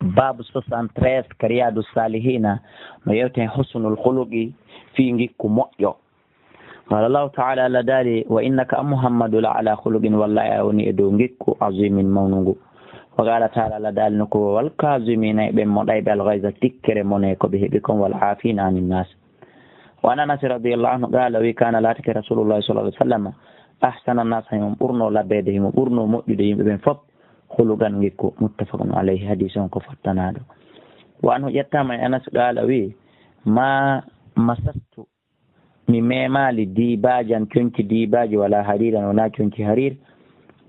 babu 73 kariyadu salihina no yewte husnul khuluqi fi ngikku moƴƴo. قال الله تعالى لداري وإنك محمد لعلى خلق والله يوني إدو ngikku azimin mawnungu. وقال تعالى لداري نكو والكاظمين بمضيب الغيظ تكر منيكو بهبكم والعافين عن الناس. وأنا ناس رضي الله عنه قال وكان لاتك رسول الله صلى الله عليه وسلم أحسن الناس هم برنو لبيدهم برنو مؤجدهم بن فض خلقا ngikku متفق عليه حديث كفتنادو. وأنه يتام أنس قال وي ما مسست mi memali dibajan conci dibaji wala hariran wona conci harir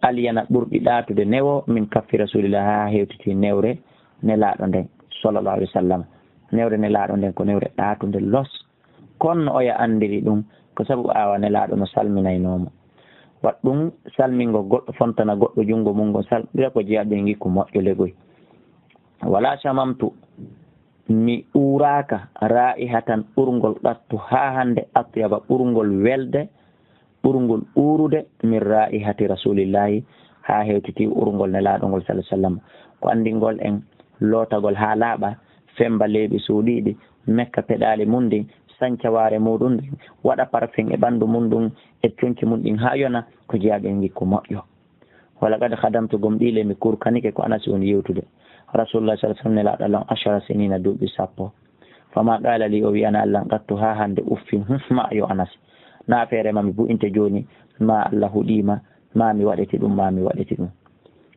aliyana ɓurɗi ɗatude newo min kaffi rasulillah ha hewtiti newre nelaɗo nden sallallahu alaihi wasallam. newre nelaɗo nden ko newre ɗatude los kono oya andiri ɗum ko sabu awa nelaɗo no salminaynomo wat ɗum salmingo goɗɗo fontana goɗɗo jungo mum go salmira ko jeeyaɓe ngikku moƴƴo legoy. wala shamamtu mi uraka ra'ihatan ɓurgol ɗattu ha hande atyaba ɓurgol welde ɓurgol urude min ra'ihati rasulillahi ha hewtiti urgol nelaɗo ngol sallallahu alaihi wasallam. ko andingol en lotagol ha laaɓa femba leeɓi suuɗiɗi mekka peɗali mum ɗin sancaware muɗum ɗin waɗa parfum e ɓandu mum ɗum e conci mum ɗin ha yona ko jeeyaɓe ngikku moƴƴo. wala kadi hadamtu gom ɗile mi kurkanike ko anasi woni yewtude rasulullah sallallahu alaihi wasallam nelaɗo Allah 10 sinina duuɓi 10 fama qala li o wi ana Allah gattu ha hande uffin ma yo anas na feere mami bu'inte joni ma Allah huɗima ma mi waɗeti ɗum ma mi waɗeti ɗum.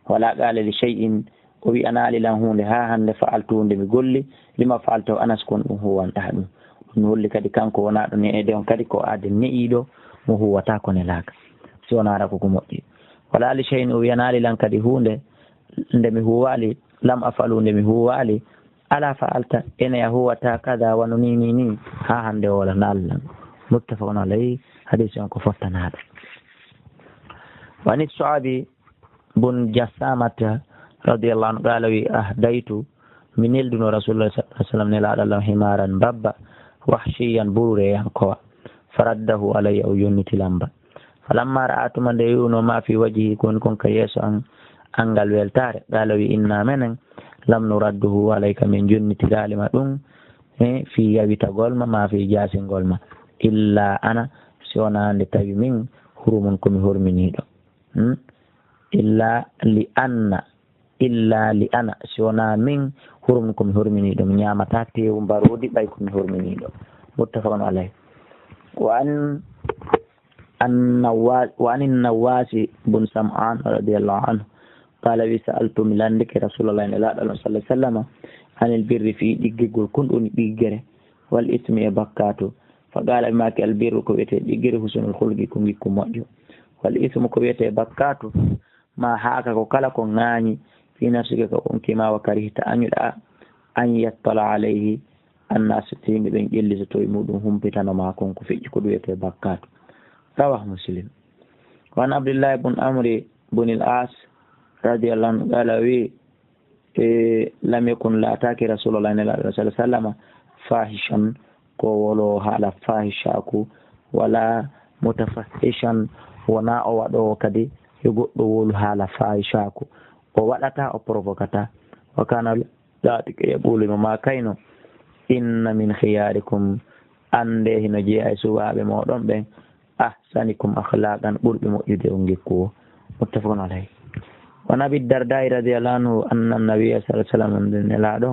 wala qala li shay'in o wi ana alilan hunde ha hande fa'altu hunde mi golli lima fa'altu anas kon ɗum huwanta ɗum. ɗum holli kadi kanko wona ɗo ne'ede on kadi ko ade ne'iɗo mo huwata ko nelaka si wonara koko moƴƴi. wala li shay'in o wi ana alilan kadi hunde nde mi huwali lam afalu nde mi huwali ala fa'alta ene ya huwata kada wano ni ha hande wala nallan muttafaqun alayhi hadith on ko fottanaɗo. wani sahabi bun jassamata radiyallahu anhu qala wi ahdaytu min elduno rasulullah sallallahu alaihi wasallam nelaɗo Allah himaran babba wahshiyan burure yankowa faraddahu alayya o yonniti lamba falamma ra'atuma nde yuno ma fi wajhi kon ka yeso an angal weltare qala wi inna menen lam nuradduhu alayka min jonnitiralima ɗum fi yawitagol ma fi jasingol ma illa ana si wona nde tawi min hurumon komi horminiɗo illa li ana si wona min hurumon komi horminiɗo mi ñamata tewu mbarodi ɓay komi horminiɗo muttafaqun alayhi. wa an nawasi bun sam'an radiyallahu anhu قال وسألت من لندك رسول الله صلى الله عليه وسلم عن البر في ديغول كون ديغره والاسم يبكاتو فقال ما البر كويته ديغره حسن الخلق كون موجو والاسم كويته بكاتو ما هاكا كو كلا كو غاني في نفسك كون كما وكرهت ان يدا ان يطلع عليه الناس تيمي بن جلي توي مودum humpitano ma kon ko feji ko duwete bakato. rawah muslim. wa abdullah ibn amri ibn al-as radiyallahu anhu qala wi lam yakun la ataki rasulullah sallallahu alaihi wasallam fahishan ko wolo hala fahishaku wala mutafahishan wana o wado kadi e goddo wolu hala fahishaku o wadata o provokata wa kana datike yaqulu ma kayno inna min khiyarikum ande hino je ay suwabe modon ben ahsanikum akhlaqan burbi mojude on gekko muttafaqun alayhi. wa nabi darda radiyallahu anhu anna an-nabiy sallallahu alaihi wasallam nelado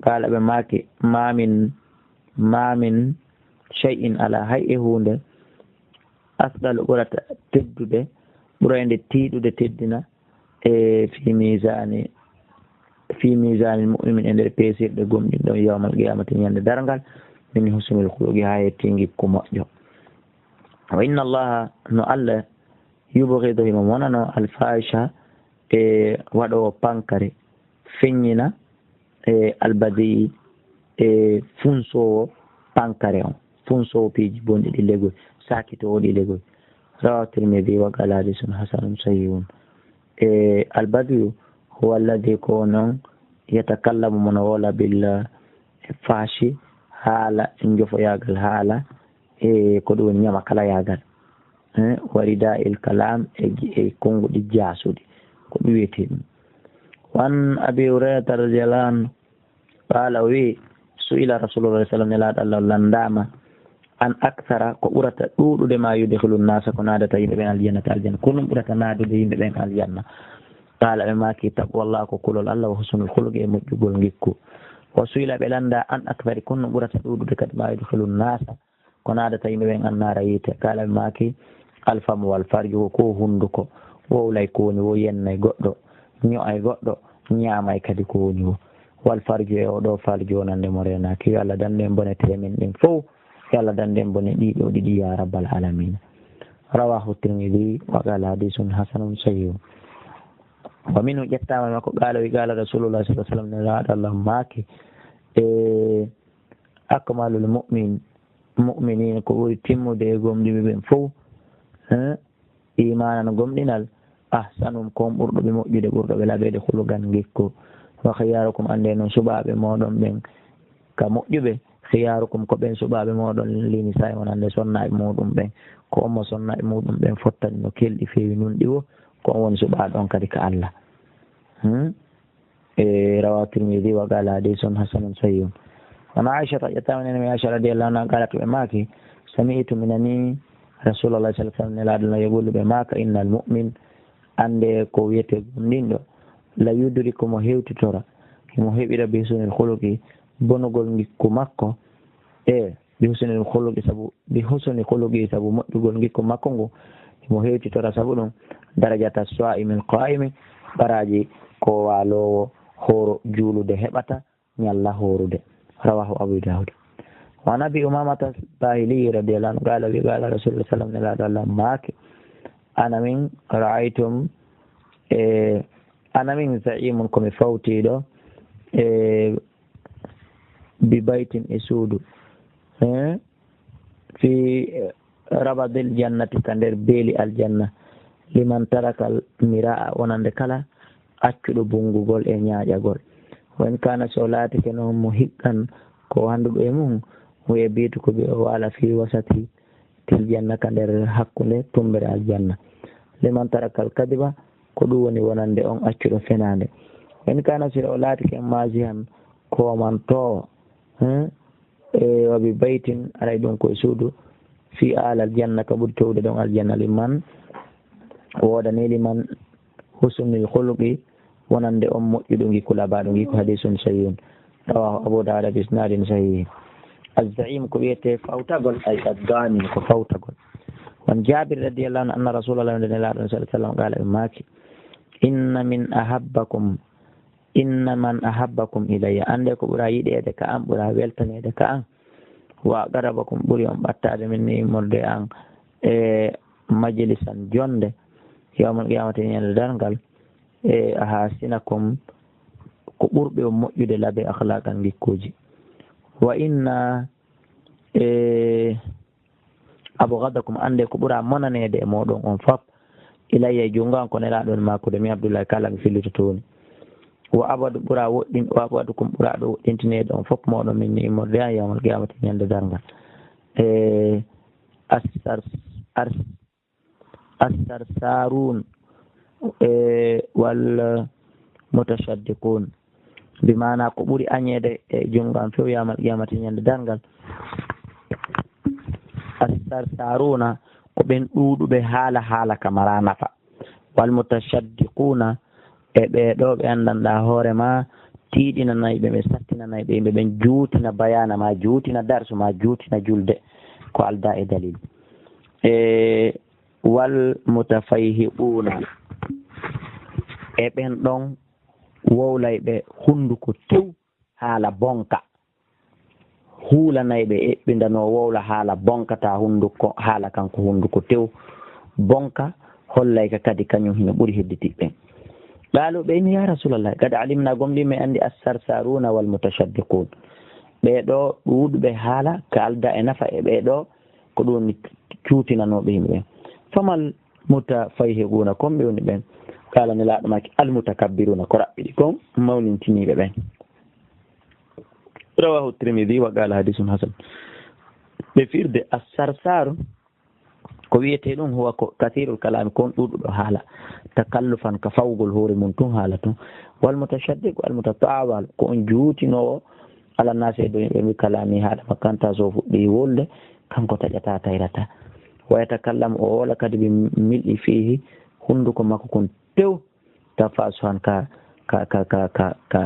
qala be maki ma min shay'in ala hay'i hunde asdal urata teddude burende tiidude teddina fi mizani mu'min ender pesirde gomdi do yawmal qiyamati nyande dargal min husnul khuluqi hayetingi ko moƴƴo. wa inna allaha no alla yubghidu monano al-fahisha waɗo pankare feññina albadi funsowo pankare on funsowo piiji bonɗi ɗi legoy sakitowo ɗi legoy. rawa tirmidhi wa qala hadisun hasanun sahihun. albadi huwa alladhi ko non yatakallamu mono wola bil fashi haala njofo yagal haala ko ɗum woni ñama kala yagal warida il kalam e konguɗi jasuɗi ko ɗum wiyete ɗum. وعن أبي هريرة رضي الله عنه قال وي سئل رسول الله صلى الله عليه وسلم لندام an aksara ko ɓurata ɗuɗude ma yudhilu nnasa ko naadata yimɓe ɓen aljannata aljanna ko ɗum ɓurata naadude yimɓe ɓen aljanna qala ɓe maki taqwallah ko kulol allah wa husnul khuluqi e moƴƴugol ngikku o suyla ɓe landa an akbari kon no ɓurata ɗuɗude kadi ma yudhilu nnasa ko naadata yimɓe ɓen annara yiite kala ɓe maki alfamu wal farju ko hunduko wowlay ko woni wo yennay goɗɗo ño'ay goɗɗo ñaamay kadi ko woni wo wal farju e oɗo farju wonande mo renaki yo allah dande bonete men ɗin fof yo Allah danden bone ɗiɗo ɗiɗi ya rabbal alamin rawahu tirmidhi wa qala hadithun hasanun sahih wa minhu ƴettama makko qala wi qala rasulullah sallallahu alaihi wasallam ne Allah maki akmalul mu'minin ko ɓuri timmude e gomɗiɓe ɓen fof imanan gomɗinal ahsanum kon ɓurɗoɓe moƴƴude ɓurɗoɓe laɓede hulugan gikku wa khiyarukum ande noon suɓaɓe moɗon ɓen ka moƴƴuɓe khiyarukum ko ɓen suɓaɓe moɗon lini sa wonande sonnaɓe muɗum ɓen ko omo sonnaɓe muɗum ɓen fottani no kelɗi fewi nunɗi wo ko on woni suɓaɗon kadi ka Allah rawahu tirmidhi wa qala hadithun hasanun sahih wana aisha ƴettaminene mi aisha radiallahu anha qalat ɓe maki sami'tu minani rasulullah sallallahu alaihi wasallam laɗano yegollu ɓe maka innal mu'min ande ko wiyete gomɗinɗo la yudriku mo hewtitora mo heɓira bi husnil khuluqi bonugol ngikku makko bi husnil khuluqi sabu moƴƴugol ngikku makko ngu mo hewtitora sabu ɗum darajata sa'imil qa'imi baraji ko walowo horo juulude heɓata ñalla horude rawahu abu daud wa nabi umamata bahili radiyallahu anhu qala wi qala rasulullah sallallahu alaihi wasallam maki ana min za'imun komi fawtiɗo bi baytin e suudu fi rabadil jannati ka nder beeli aljanna liman tarakal mira'a wonande kala accuɗo bungugol e ñaaƴagol wen kana so laatike noon mo hiqqan ko handuɗo e mum wiye biitu ko ɓe o waala fi wasati til janna ka nder hakkunde tumbere aljanna liman tarakal kadiba ko ɗum woni wonande on accuɗo fenande wen kana so o laatike masihan komantowo wabi baytin aray ɗum koye suudu fi alal janna ka ɓuri towde ɗon aljanna liman wodani liman husnul khuluqi wonande on moƴƴuɗo ngikku labaɗo ngikku hadisun sahihun rawahu abu dawud bi isnadin sahih az-za'im ko wiyete fawtagol ay ad-damin ko fawtagol wan jabir radiyallahu anhu anna rasulullah sallallahu alaihi wasallam qala maki inna man ahabbakum ilayya ande ko ɓura yiɗede ka an ɓura weltanede ka an wa qarabakum ɓuri on ɓattade min ni morde an e majlisan jonde yawmal qiyamati ñande dargal e ahasinakum ko ɓurɓe o moƴƴude laabe akhlaqan gikkuji wa inna abghadakum ande ko ɓura monanede e moɗon on fop ilayya e jungo an ko nelaɗon makude mi abdoullahi kala mi fillito toni wo abadu ɓura woɗɗin o abadu kum ɓuraɗo woɗɗintinede on fof moɗon min ni immorde an yawmal qiyamati ñande dargal assarsarun wal mutashaddiqun bi mana ko ɓuri añede e jungo an few yawmal qiyamati ñande dargal assarsaruna ko ɓen ɗuɗuɓe haala ka mara nafa wal mutashaddiquna e ɓeɗo ɓe andanɗa hoore ma tiiɗinanayɓe ɓe sattinanayɓe yimɓe ɓen juutina bayana ma juutina darsu ma juutina julde ko alda e dalil wal mutafayhiɓuna e ɓen ɗon wowlayɓe hunduko tew haala bonka huulanayɓe eɓɓindano wowla haala bonkata hunduko haala kanko hunduko tew bonka hollayka kadi kañum hino ɓuri hedditiɓɓen قالوا بين يا رسول الله قد علمنا قملي من عندي السرسارون والمتشدقون بيدو ود بحالة كالدا نفع بيدو كدون تشوتنا نوبهم فما المتفيهقون كم بيون بين قال نلا ماك المتكبرون قرأ مولين تني بين رواه الترمذي وقال حديث حسن بفرد السرسار ko wiyete ɗum huwa ko kathirul kalami kon ɗuɗuɗo haala takallufan ka fawgol hoore mum tun haala tun والمتشدق والمتطاول كون جوتينو على الناس بكلامه هذا مكان تاسو دي ولد كان كوتا تايرتا ويتكلم أولا كد بملء فيه هندكم ما كنت تو تفاسوان ka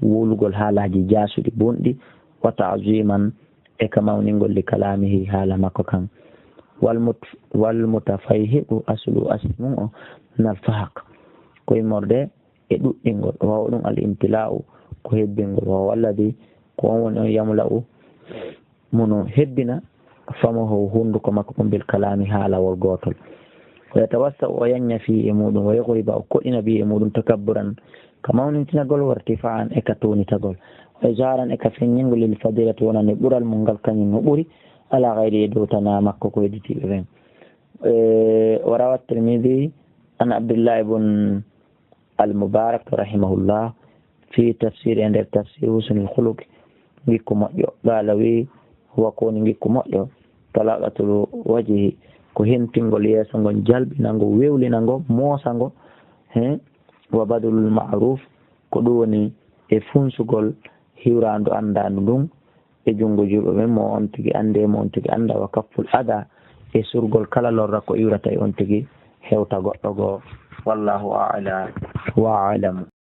wulugol haalaji jaasuɗi bonɗi wa ta'ziman e ka mawningol li kalamihi haala makko kan wal mutafayhiqu aslu asmum o nal fahaq koye morde e ɗuɗɗingol wawa ɗum al imtila'u ko hebbingol wawa walladi ko on woni on yamla'u mono hebbina famaho hunduko makko kon bil kalami haalawol gotol ويتوسع وينيا في إمود ويغرب أو كئنا به إمود تكبرا كما ننتنقل وارتفاعا إكتوني تقول وإجارا إكفين ينقل للفضيلة ونبور المنقل كان ينبوري على غير يدوتنا مكو كويدتي بهم وروى الترمذي عن عبد الله بن المبارك رحمه الله في تفسير عند التفسير حسن الخلق بكم قال وي هو كون بكم طلاقة الوجه ko hentingol yeeso ngon jalbinango wewlinango moosango wa badulul ma'ruf ko ɗum woni e funsugol hiwrandu andandu ɗum e junngo juuɗo men mo on tigi ande mo on tigi anda wa kafful ada e surgol kala lorra ko iwrata e on tigi hewta goɗɗo goo wallahu a'la wa a'lamu